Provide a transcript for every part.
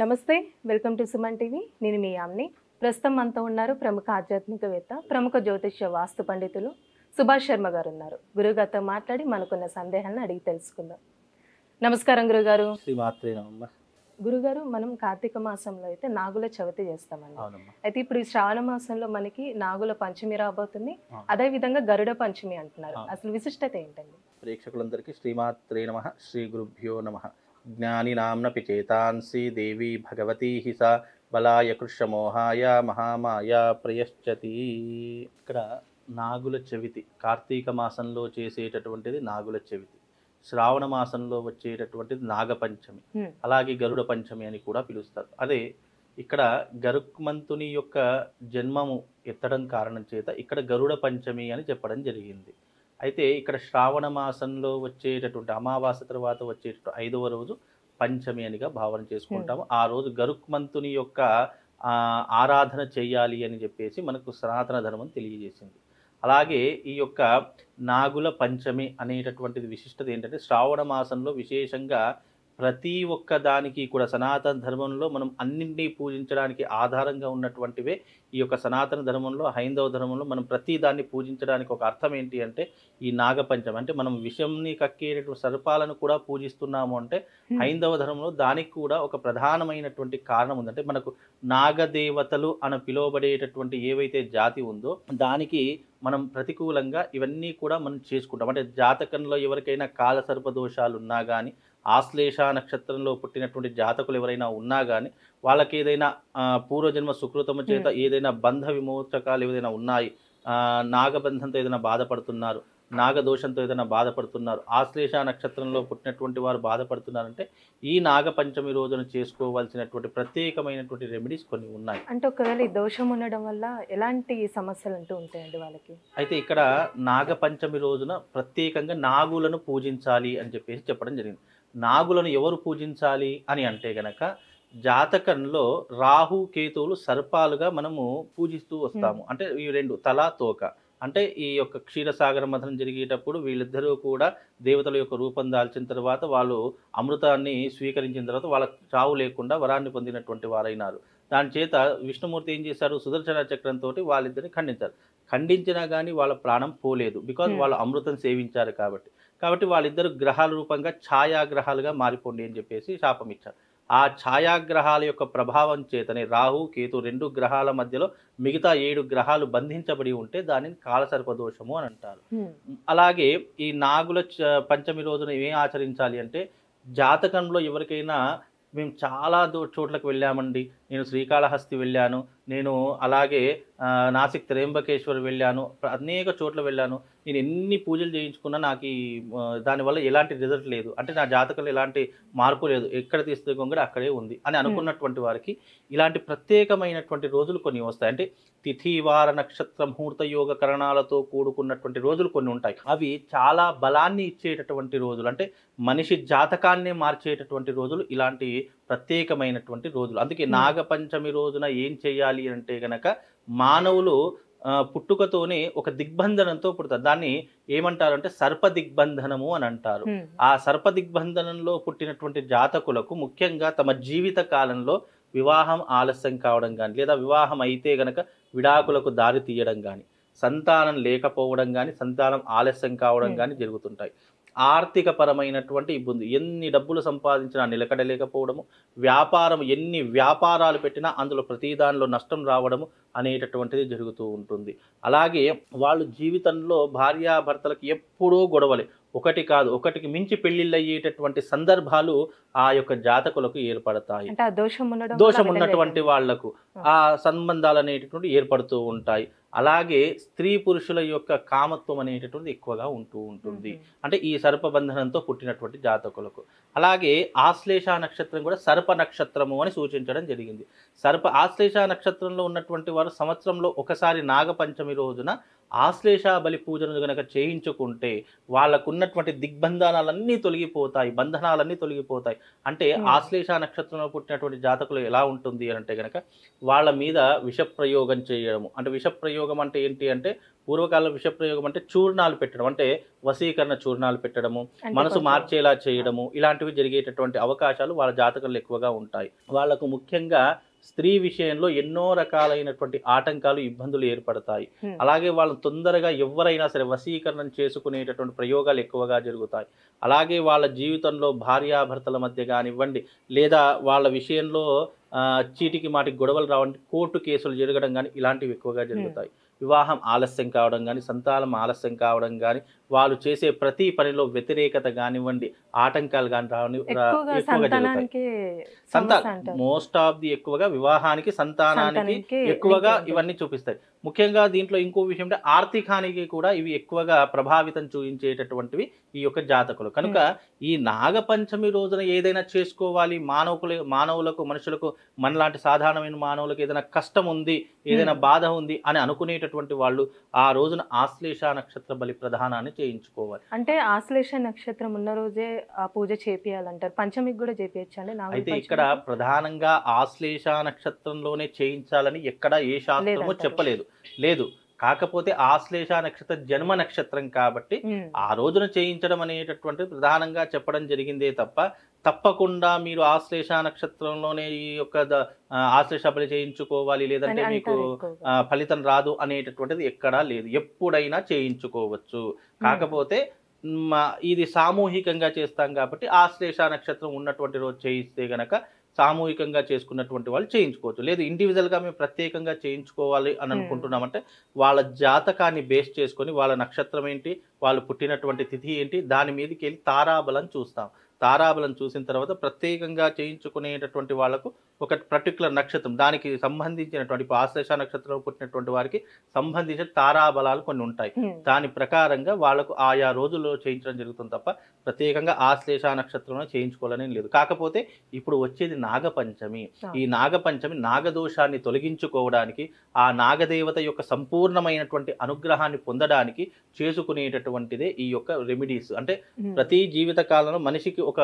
నమస్తే, welcome to Suman TV. నేను మీ యామ్ని. ప్రస్తుతం మనతో ఉన్నారు ప్రముఖ ఆధ్యాత్మికవేత్త, ప్రముఖ జ్యోతిష్య వాస్తు పండితులు సుభాష్ శర్మ గారు ఉన్నారు. గురుగారితో మాట్లాడి మనకున్న సందేహాలను అడిగి తెలుసుకుందాం. నమస్కారం గురుగారు. శ్రీమాత్రే నమః. గురుగారు, మనం కార్తీక మాసంలో అయితే నాగుల చవితి చేస్తామండి. అయితే ఇప్పుడు ఈ శ్రావణ మాసంలో మనకి నాగుల పంచమి రాబోతుంది, అదే విధంగా గరుడ పంచమి అంటున్నారు. అసలు విశిష్టత ఏంటండి? ప్రేక్షకులందరికీ శ్రీమాత్రే నమః, శ్రీ గురుభ్యో నమః. జ్ఞానినాంనపి చేతాంసి దేవి భగవతీ హి సా బలాయ కృష్ణమోహాయ మహామాయ ప్రయశ్చతి. ఇక్కడ నాగుల చవితి కార్తీక మాసంలో చేసేటటువంటిది నాగుల చవితి, శ్రావణ మాసంలో వచ్చేటటువంటిది నాగపంచమి, అలాగే గరుడ పంచమి అని కూడా పిలుస్తారు. అదే ఇక్కడ గరుత్మంతుని యొక్క జన్మము ఎత్తడం కారణం చేత ఇక్కడ గరుడ పంచమి అని చెప్పడం జరిగింది. అయితే ఇక్కడ శ్రావణ మాసంలో వచ్చేటటువంటి అమావాస్య తర్వాత వచ్చేటటువంటి 5వ రోజు పంచమి అనిగా భావన చేసుకుంటాము. ఆ రోజు గరుత్మంతుని యొక్క ఆరాధన చేయాలి అని చెప్పేసి మనకు సనాతన ధర్మం తెలియజేసింది. అలాగే ఈ యొక్క నాగుల పంచమి అనేటటువంటిది విశిష్టత ఏంటంటే, శ్రావణ మాసంలో విశేషంగా ప్రతి ఒక్క దానికి కూడా సనాతన ధర్మంలో మనం అన్నింటినీ పూజించడానికి ఆధారంగా ఉన్నటువంటివే ఈ యొక్క సనాతన ధర్మంలో, హైందవ ధర్మంలో మనం ప్రతి దాన్ని పూజించడానికి ఒక అర్థం ఏంటి అంటే ఈ నాగపంచమి. అంటే మనం విషంని కక్కేటటువంటి సర్పాలను కూడా పూజిస్తున్నాము అంటే హైందవ ధర్మంలో దానికి కూడా ఒక ప్రధానమైనటువంటి కారణం ఉంది. అంటే మనకు నాగదేవతలు అని పిలువబడేటటువంటి ఏవైతే జాతి ఉందో దానికి మనం ప్రతికూలంగా ఇవన్నీ కూడా మనం చేసుకుంటాం. అంటే జాతకంలో ఎవరికైనా కాలసర్ప దోషాలు ఉన్నా కానీ, ఆశ్లేష నక్షత్రంలో పుట్టినటువంటి జాతకులు ఎవరైనా ఉన్నా కానీ, వాళ్ళకి ఏదైనా పూర్వజన్మ సుకృతము చేత ఏదైనా బంధ విమోచకాలు ఏదైనా ఉన్నాయి, నాగబంధంతో ఏదైనా బాధపడుతున్నారు, నాగదోషంతో ఏదైనా బాధపడుతున్నారు, ఆశ్లేష నక్షత్రంలో పుట్టినటువంటి వారు బాధపడుతున్నారంటే ఈ నాగపంచమి రోజున చేసుకోవాల్సినటువంటి ప్రత్యేకమైనటువంటి రెమెడీస్ కొన్ని ఉన్నాయి. అంటే ఒకవేళ ఈ దోషం ఉండడం వల్ల ఎలాంటి సమస్యలు అంటూ ఉంటాయండి వాళ్ళకి? అయితే ఇక్కడ నాగపంచమి రోజున ప్రత్యేకంగా నాగులను పూజించాలి అని చెప్పేసి చెప్పడం జరిగింది. నాగులను ఎవరు పూజించాలి అని అంటే గనక, జాతకంలో రాహు కేతువులు సర్పాలుగా మనము పూజిస్తూ వస్తాము. అంటే ఈ రెండు తల తోక, అంటే ఈ యొక్క క్షీరసాగర మథనం జరిగేటప్పుడు వీళ్ళిద్దరూ కూడా దేవతల యొక్క రూపం దాల్చిన తర్వాత వాళ్ళు అమృతాన్ని స్వీకరించిన తర్వాత వాళ్ళ చావు లేకుండా వరాన్ని పొందినటువంటి వారైనారు. దాని చేత విష్ణుమూర్తి ఏం చేశారు, సుదర్శన చక్రంతో వాళ్ళిద్దరిని ఖండించారు. ఖండించినా కానీ వాళ్ళ ప్రాణం పోలేదు, బికాజ్ వాళ్ళు అమృతం సేవించారు కాబట్టి వాళ్ళిద్దరు గ్రహాల రూపంగా ఛాయాగ్రహాలుగా మారిపోండి అని చెప్పేసి శాపం ఇచ్చారు. ఆ ఛాయాగ్రహాల యొక్క ప్రభావం చేతనే రాహు కేతు 2 గ్రహాల మధ్యలో మిగతా 7 గ్రహాలు బంధించబడి ఉంటే దానిని కాలసర్పదోషము అని అంటారు. అలాగే ఈ నాగుల పంచమి రోజున ఏం ఆచరించాలి అంటే, జాతకంలో ఎవరికైనా మేము చాలా చోట్లకు వెళ్ళామండి, నేను శ్రీకాళహస్తి వెళ్ళాను, నేను అలాగే నాసిక్ త్రయంబకేశ్వర్ వెళ్ళాను, అనేక చోట్ల వెళ్ళాను, నేను ఎన్ని పూజలు చేయించుకున్నా నాకు దానివల్ల ఎలాంటి రిజల్ట్ లేదు, అంటే నా జాతకంలో ఎలాంటి మార్పు లేదు, ఎక్కడ తీస్తే గొంగడ అక్కడే ఉంది అని అనుకున్నటువంటి వారికి ఇలాంటి ప్రత్యేకమైనటువంటి రోజులు కొన్ని వస్తాయి. అంటే తిథి వార నక్షత్ర ముహూర్త యోగ కరణాలతో కూడుకున్నటువంటి రోజులు కొన్ని ఉంటాయి. అవి చాలా బలాన్ని ఇచ్చేటటువంటి రోజులు, అంటే మనిషి జాతకాన్ని మార్చేటటువంటి రోజులు ఇలాంటి ప్రత్యేకమైనటువంటి రోజులు. అందుకే నాగపంచమి రోజున ఏం చేయాలి అంటే గనక, మానవులు పుట్టుకతోనే ఒక దిగ్బంధనంతో పుడతారు. దాన్ని ఏమంటారంటే సర్ప దిగ్బంధనము అని అంటారు. ఆ సర్ప దిగ్బంధనంలో పుట్టినటువంటి జాతకులకు ముఖ్యంగా తమ జీవిత కాలంలో వివాహం ఆలస్యం కావడం కానీ, లేదా వివాహం అయితే గనక విడాకులకు దారి తీయడం కానీ, సంతానం లేకపోవడం కానీ, సంతానం ఆలస్యం కావడం కానీ జరుగుతుంటాయి. ఆర్థిక పరమైనటువంటి ఇబ్బంది, ఎన్ని డబ్బులు సంపాదించినా నిలకడలేకపోవడము, వ్యాపారం ఎన్ని వ్యాపారాలు పెట్టినా అందులో ప్రతి దానిలో నష్టం రావడము అనేటటువంటిది జరుగుతూ ఉంటుంది. అలాగే వాళ్ళు జీవితంలో భార్యాభర్తలకు ఎప్పుడూ గొడవలే, ఒకటి కాదు ఒకటికి మించి పెళ్లిళ్ళు అయ్యేటటువంటి సందర్భాలు ఆ యొక్క జాతకులకు ఏర్పడతాయి. దోషం ఉన్నటువంటి వాళ్లకు ఆ సంబంధాలు అనేటటువంటి ఏర్పడుతూ ఉంటాయి. అలాగే స్త్రీ పురుషుల యొక్క కామత్వం అనేటటువంటి ఎక్కువగా ఉంటూ ఉంటుంది, అంటే ఈ సర్పబంధనంతో పుట్టినటువంటి జాతకులకు. అలాగే ఆశ్లేష నక్షత్రం కూడా సర్ప నక్షత్రము అని సూచించడం జరిగింది. ఆశ్లేష నక్షత్రంలో ఉన్నటువంటి వారు సంవత్సరంలో ఒకసారి నాగపంచమి రోజున ఆశ్లేష బలి పూజను గనక చేయించుకుంటే వాళ్ళకున్నటువంటి దిగ్బంధనాలన్నీ తొలగిపోతాయి, బంధనాలన్నీ తొలగిపోతాయి. అంటే ఆశ్లేష నక్షత్రంలో పుట్టినటువంటి జాతకులు ఎలా ఉంటుంది అంటే గనక వాళ్ళ మీద విషప్రయోగం చేయడము. అంటే విషప్రయోగం అంటే ఏంటి అంటే పూర్వకాలం విషప్రయోగం అంటే చూర్ణాలు పెట్టడం, అంటే వశీకరణ చూర్ణాలు పెట్టడము, మనసు మార్చేలా చేయడము, ఇలాంటివి జరిగేటటువంటి అవకాశాలు వాళ్ళ జాతకంలో ఎక్కువగా ఉంటాయి. వాళ్ళకు ముఖ్యంగా స్త్రీ విషయంలో ఎన్నో రకాలైనటువంటి ఆటంకాలు, ఇబ్బందులు ఏర్పడతాయి. అలాగే వాళ్ళు తొందరగా ఎవరైనా సరే వశీకరణం చేసుకునేటటువంటి ప్రయోగాలు ఎక్కువగా జరుగుతాయి. అలాగే వాళ్ళ జీవితంలో భార్యాభర్తల మధ్య కానివ్వండి, లేదా వాళ్ళ విషయంలో చీటికి మాటికి గొడవలు రావండి, కోర్టు కేసులు జరగడం కానీ ఇలాంటివి ఎక్కువగా జరుగుతాయి. వివాహం ఆలస్యం కావడం కానీ, సంతానం ఆలస్యం కావడం కానీ, వాళ్ళు చేసే ప్రతి పనిలో వ్యతిరేకత కానివ్వండి, ఆటంకాలు కానీ ఎక్కువగా జరుగుతాయి. మోస్ట్ ఆఫ్ ది ఎక్కువగా వివాహానికి, సంతానానికి ఎక్కువగా ఇవన్నీ చూపిస్తాయి. ముఖ్యంగా దీంట్లో ఇంకో విషయం అంటే ఆర్థికానికి కూడా ఇవి ఎక్కువగా ప్రభావితం చూపించేటటువంటివి ఈ యొక్క జాతకులు. కనుక ఈ నాగపంచమి రోజున ఏదైనా చేసుకోవాలి, మానవులకు మనుషులకు, మనలాంటి సాధారణమైన మానవులకు ఏదైనా కష్టం ఉంది, ఏదైనా బాధ ఉంది అని అనుకునేటటువంటి వాళ్ళు ఆ రోజున ఆశ్లేష నక్షత్ర బలి ప్రధానాన్ని చేయించుకోవాలి. అంటే ఆశ్లేష నక్షత్రం ఉన్న రోజే ఆ పూజ చేపియాలంటారు. పంచమికి కూడా చేపియచ్చండి? అయితే ఇక్కడ ప్రధానంగా ఆశ్లేష నక్షత్రంలోనే చేయించాలని ఎక్కడ ఏ శాస్త్రమో చెప్పలేదు, లేదు. కాకపోతే ఆశ్లేష నక్షత్రం జన్మ నక్షత్రం కాబట్టి ఆ రోజున చేయించడం అనేటటువంటి ప్రధానంగా చెప్పడం జరిగిందే తప్ప, తప్పకుండా మీరు ఆశ్లేష నక్షత్రంలోనే ఈ యొక్క ఆశ్లేష బలి చేయించుకోవాలి, లేదంటే మీకు ఫలితం రాదు అనేటటువంటిది ఎక్కడా లేదు. ఎప్పుడైనా చేయించుకోవచ్చు. కాకపోతే ఇది సామూహికంగా చేస్తాం కాబట్టి ఆశ్లేష నక్షత్రం ఉన్నటువంటి రోజు చేయిస్తే గనక సామూహికంగా చేసుకున్నటువంటి వాళ్ళు చేయించుకోవచ్చు. లేదు ఇండివిజువల్గా మేము ప్రత్యేకంగా చేయించుకోవాలి అని అనుకుంటున్నామంటే వాళ్ళ జాతకాన్ని బేస్ చేసుకొని, వాళ్ళ నక్షత్రం ఏంటి, వాళ్ళు పుట్టినటువంటి తిథి ఏంటి, దాని మీదకి వెళ్ళి తారాబలం చూస్తాం. తారాబలం చూసిన తర్వాత ప్రత్యేకంగా చేయించుకునేటటువంటి వాళ్ళకు ఒక పర్టికులర్ నక్షత్రం, దానికి సంబంధించినటువంటి ఆశ్లేష నక్షత్రంలో పుట్టినటువంటి వారికి సంబంధించిన తారాబలాలు కొన్ని ఉంటాయి. దాని ప్రకారంగా వాళ్ళకు ఆయా రోజుల్లో చేయించడం జరుగుతుంది తప్ప ప్రత్యేకంగా ఆశ్లేష నక్షత్రంలో చేయించుకోవాలని లేదు. కాకపోతే ఇప్పుడు వచ్చేది నాగపంచమి. ఈ నాగపంచమి నాగదోషాన్ని తొలగించుకోవడానికి, ఆ నాగదేవత యొక్క సంపూర్ణమైనటువంటి అనుగ్రహాన్ని పొందడానికి చేసుకునేటటువంటిదే ఈ యొక్క రెమెడీస్. అంటే ప్రతి జీవిత కాలంలో మనిషికి ఒక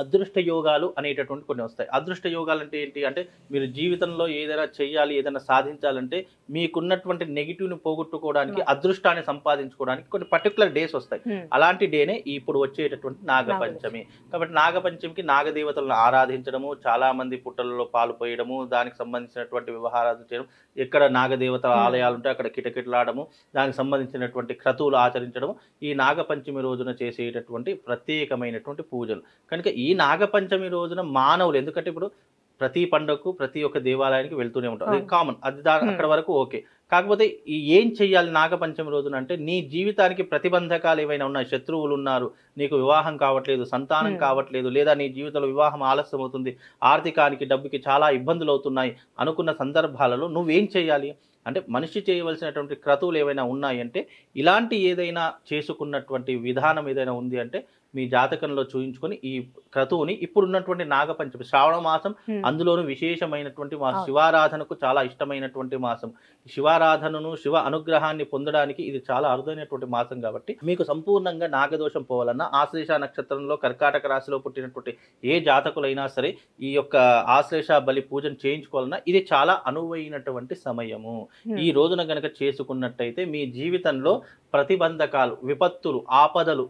అదృష్ట యోగాలు అనేటటువంటి కొన్ని వస్తాయి. అదృష్ట యోగాలు అంటే ఏంటి అంటే మీరు జీవితంలో ఏదైనా చేయాలి, ఏదైనా సాధించాలంటే మీకున్నటువంటి నెగిటివ్ని పోగొట్టుకోవడానికి, అదృష్టాన్ని సంపాదించుకోవడానికి కొన్ని పర్టికులర్ డేస్ వస్తాయి. అలాంటి డేనే ఇప్పుడు వచ్చేటటువంటి నాగపంచమి. కాబట్టి నాగపంచమికి నాగదేవతలను ఆరాధించడము, చాలా మంది పుట్టలలో పాలు పోయడము, దానికి సంబంధించినటువంటి వ్యవహారాలు చేయడం, ఎక్కడ నాగదేవత ఆలయాలు ఉంటే అక్కడ కిటకిటలాడము, దానికి సంబంధించినటువంటి క్రతువులు ఆచరించడము ఈ నాగపంచమి రోజున చేసేటటువంటి ప్రత్యేకమైనటువంటి పూజలు. కనుక ఈ నాగపంచమి రోజున మానవులు, ఎందుకంటే ఇప్పుడు ప్రతి పండుగకు ప్రతి ఒక్క దేవాలయానికి వెళ్తూనే ఉంటారు, అది కామన్, అది అక్కడ వరకు ఓకే. కాకపోతే ఏం చెయ్యాలి నాగపంచమి రోజున అంటే, నీ జీవితానికి ప్రతిబంధకాలు ఏవైనా ఉన్నాయి, శత్రువులు ఉన్నారు, నీకు వివాహం కావట్లేదు, సంతానం కావట్లేదు, లేదా నీ జీవితంలో వివాహం ఆలస్యం అవుతుంది, ఆర్థికానికి డబ్బుకి చాలా ఇబ్బందులు అవుతున్నాయి అనుకున్న సందర్భాలలో నువ్వేం చేయాలి అంటే, మనిషి చేయవలసినటువంటి క్రతువులు ఏవైనా ఉన్నాయి అంటే, ఇలాంటి ఏదైనా చేసుకున్నటువంటి విధానం ఏదైనా ఉంది అంటే మీ జాతకంలో చూయించుకొని ఈ క్రతువుని, ఇప్పుడున్నటువంటి నాగపంచమి శ్రావణ మాసం, అందులోనూ విశేషమైనటువంటి మాసం, శివారాధనకు చాలా ఇష్టమైనటువంటి మాసం. శివారాధనను, శివ అనుగ్రహాన్ని పొందడానికి ఇది చాలా అరుదైనటువంటి మాసం. కాబట్టి మీకు సంపూర్ణంగా నాగదోషం పోవాలన్నా, ఆశ్లేష నక్షత్రంలో కర్కాటక రాశిలో పుట్టినటువంటి ఏ జాతకులైనా సరే ఈ యొక్క ఆశ్లేష బలి పూజను చేయించుకోవాలన్నా ఇది చాలా అనువైనటువంటి సమయము. ఈ రోజున గనక చేసుకున్నట్టయితే మీ జీవితంలో ప్రతిబంధకాలు, విపత్తులు, ఆపదలు,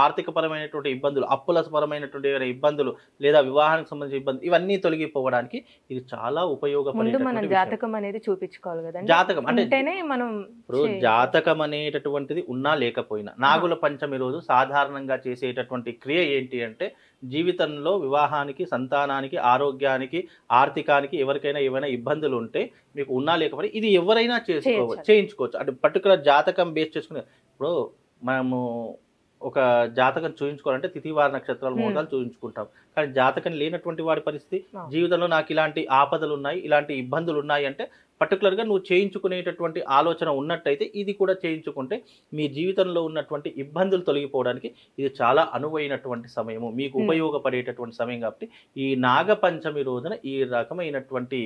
ఆర్థిక పరమైనటువంటి ఇబ్బందులు, అప్పుల పరమైనటువంటి ఇబ్బందులు, లేదా వివాహానికి సంబంధించిన ఇబ్బందులు, ఇవన్నీ తొలగిపోవడానికి ఇది చాలా ఉపయోగపడేటటువంటి జాతకం అనేది చూపించుకోవాలి కదా. జాతకం అంటే మనం ఇప్పుడు జాతకం అనేటటువంటిది ఉన్నా లేకపోయినా, నాగుల పంచమి రోజు సాధారణంగా చేసేటటువంటి క్రియ ఏంటి అంటే, జీవితంలో వివాహానికి, సంతానానికి, ఆరోగ్యానికి, ఆర్థికానికి ఎవరికైనా ఏమైనా ఇబ్బందులు ఉంటే మీకు ఉన్నా లేకపోయినా ఇది ఎవరైనా చేయించుకోవచ్చు. అంటే పర్టికులర్ జాతకం బేస్ చేసుకుని, ఇప్పుడు మనము ఒక జాతకం చూయించుకోవాలంటే తిథివార నక్షత్రాలు ముహూర్తాలు చూయించుకుంటాం. కానీ జాతకం లేనటువంటి వాడి పరిస్థితి, జీవితంలో నాకు ఇలాంటి ఆపదలు ఉన్నాయి, ఇలాంటి ఇబ్బందులు ఉన్నాయి అంటే పర్టికులర్గా నువ్వు చేయించుకునేటటువంటి ఆలోచన ఉన్నట్టయితే ఇది కూడా చేయించుకుంటే మీ జీవితంలో ఉన్నటువంటి ఇబ్బందులు తొలగిపోవడానికి ఇది చాలా అనువైనటువంటి సమయము, మీకు ఉపయోగపడేటటువంటి సమయం. కాబట్టి ఈ నాగపంచమి రోజున ఈ రకమైనటువంటి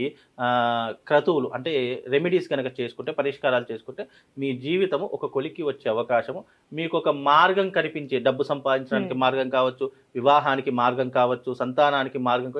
క్రతువులు అంటే రెమెడీస్ కనుక చేసుకుంటే, పరిష్కారాలు చేసుకుంటే మీ జీవితము ఒక కొలికి వచ్చే అవకాశము, మీకు ఒక మార్గం కనిపించే, డబ్బు సంపాదించడానికి మార్గం కావచ్చు, వివాహానికి మార్గం కావచ్చు, సంతానానికి మార్గం,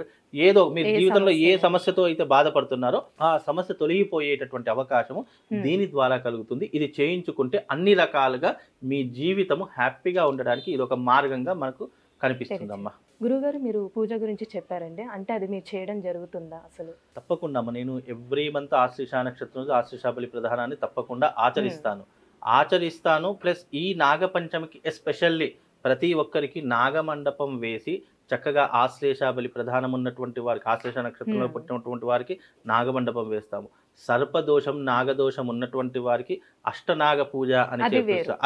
ఏదో మీ జీవితంలో ఏ సమస్యతో అయితే బాధపడుతున్నారో ఆ సమస్య తొలగిపోయేటటువంటి అవకాశము దీని ద్వారా కలుగుతుంది. ఇది చేయించుకుంటే అన్ని రకాలుగా మీ జీవితము హ్యాపీగా ఉండడానికి ఇది ఒక మార్గంగా మనకు కనిపిస్తుందమ్మా. గురుగారు, మీరు పూజ గురించి చెప్పారండి, అంటే అది మీరు చేయడం జరుగుతుందా అసలు? తప్పకుండా అమ్మ, నేను ఎవ్రీ మంత్ ఆశ్లేష నక్షత్రం ఆశ్లేష బలి ప్రధానాన్ని తప్పకుండా ఆచరిస్తాను. ప్లస్ ఈ నాగపంచమికి ఎస్పెషల్లీ ప్రతి ఒక్కరికి నాగమండపం వేసి చక్కగా ఆశ్లేష బలి ప్రధానం ఉన్నటువంటి వారికి, ఆశ్లేష నక్షత్రంలో పుట్టినటువంటి వారికి నాగమండపం వేస్తాము. సర్పదోషం, నాగదోషం ఉన్నటువంటి వారికి అష్టనాగ పూజ అని చేపిస్తాం.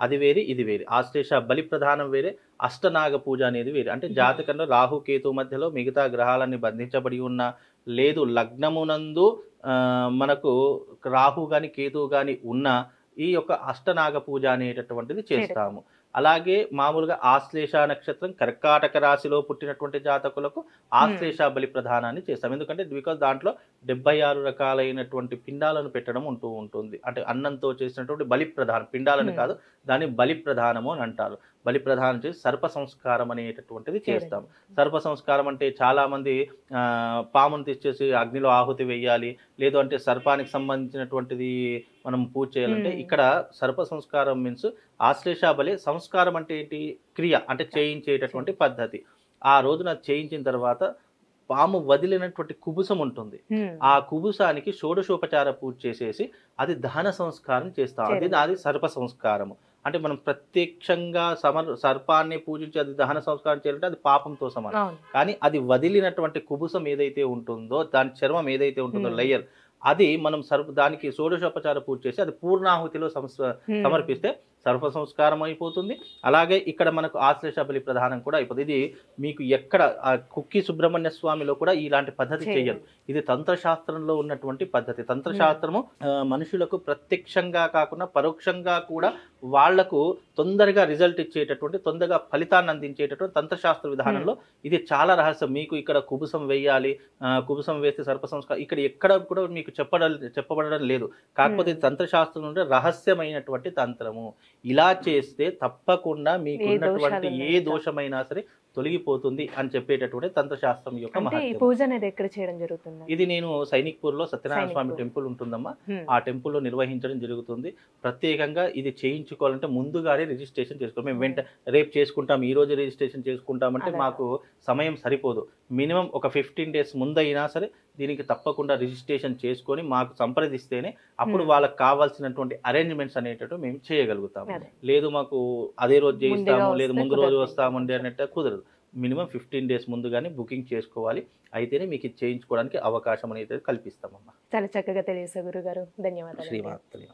అది వేరే ఇది వేరే. ఆశ్లేష బలి ప్రధానం వేరే, అష్టనాగ పూజ అనేది వేరే. అంటే జాతకంలో రాహు కేతు మధ్యలో మిగతా గ్రహాలన్నీ బంధించబడి ఉన్నా, లేదు లగ్నమునందు మనకు రాహు గాని కేతు గాని ఉన్న ఈ యొక్క అష్టనాగ పూజ అనేటటువంటిది చేస్తాము. అలాగే మామూలుగా ఆశ్లేష నక్షత్రం కర్కాటక రాశిలో పుట్టినటువంటి జాతకులకు ఆశ్లేష బలి ప్రధానాన్ని చేస్తాం. ఎందుకంటే బికాజ్ దాంట్లో 76 రకాలైనటువంటి పిండాలను పెట్టడం ఉంటుంది. అంటే అన్నంతో చేసినటువంటి బలి ప్రధానం, పిండాలను కాదు, దాన్ని బలి ప్రధానము అని అంటారు. బలి ప్రధానం చేసి సర్ప సంస్కారం అనేటటువంటిది చేస్తాం. సర్ప సంస్కారం అంటే చాలా మంది పామును తెచ్చేసి అగ్నిలో ఆహుతి వేయాలి, లేదు అంటే సర్పానికి సంబంధించినటువంటిది మనం పూజ చేయాలంటే, ఇక్కడ సర్ప సంస్కారం మీన్స్ ఆశ్లేష బలి సంస్కారం అంటే ఏంటి, క్రియ అంటే చేయించేటటువంటి పద్ధతి. ఆ రోజున చేయించిన తర్వాత పాము వదిలినటువంటి కుబుసం ఉంటుంది, ఆ కుబుసానికి షోడశోపచార పూజ చేసేసి అది దహన సంస్కారం చేస్తాం. అది సర్ప సంస్కారము. అంటే మనం ప్రత్యక్షంగా సర్పాన్ని పూజించి అది దహన సంస్కారం చేయాలంటే అది పాపంతో సమానం. కానీ అది వదిలినటువంటి కుబుసం ఏదైతే ఉంటుందో, దాని చర్మం ఏదైతే ఉంటుందో లేయర్, అది మనం దానికి షోడశోపచార పూజ చేసి అది పూర్ణాహుతిలో సమర్పిస్తే సర్ప సంస్కారం అయిపోతుంది. అలాగే ఇక్కడ మనకు ఆశ్లేష బలి ప్రధానం కూడా అయిపోతుంది. ఇది మీకు ఎక్కడ కుక్కి సుబ్రహ్మణ్య స్వామిలో కూడా ఇలాంటి పద్ధతి చేయరు. ఇది తంత్రశాస్త్రంలో ఉన్నటువంటి పద్ధతి. తంత్రశాస్త్రము మనుషులకు ప్రత్యక్షంగా కాకుండా పరోక్షంగా కూడా వాళ్లకు తొందరగా రిజల్ట్ ఇచ్చేటటువంటి, తొందరగా ఫలితాన్ని అందించేటటువంటి తంత్రశాస్త్ర విధానంలో ఇది చాలా రహస్యం. మీకు ఇక్కడ కుబుసం వేయాలి, కుబుసం వేస్తే సర్ప సంస్కారం ఇక్కడ ఎక్కడ కూడా మీకు చెప్పబడడం లేదు. కాకపోతే ఇది తంత్రశాస్త్రం నుండి రహస్యమైనటువంటి తంత్రము. ఇలా చేస్తే తప్పకుండా మీకు ఉన్నటువంటి ఏ దోషమైనా సరే తొలగిపోతుంది అని చెప్పేటటువంటి తంత్రశాస్త్రం యొక్క మహత్యం. ఇది నేను సైనిక్పూర్ లో సత్యనారాయణ స్వామి టెంపుల్ ఉంటుందమ్మా, ఆ టెంపుల్లో నిర్వహించడం జరుగుతుంది. ప్రత్యేకంగా ఇది చేయించుకోవాలంటే ముందుగానే రిజిస్ట్రేషన్ చేసుకోవాలి. మేము రేపు చేసుకుంటాం, ఈ రోజు రిజిస్ట్రేషన్ చేసుకుంటామంటే మాకు సమయం సరిపోదు. మినిమం ఒక 15 days ముందైనా సరే దీనికి తప్పకుండా రిజిస్ట్రేషన్ చేసుకొని మాకు సంప్రదిస్తేనే అప్పుడు వాళ్ళకి కావాల్సినటువంటి అరేంజ్మెంట్స్ అనేటట్టు మేము చేయగలుగుతాము. లేదు మాకు అదే రోజు చేయిస్తాము, లేదు ముందు రోజు వస్తామండి అన్నట్టు కుదరదు. మినిమం 15 days ముందుగానే బుకింగ్ చేసుకోవాలి. అయితేనే మీకు ఇది చేయించుకోవడానికి అవకాశం అనేది కల్పిస్తామమ్మా. చాలా చక్కగా తెలియజేశారు గురుగారు, ధన్యవాదాలు. శ్రీమాత్రే.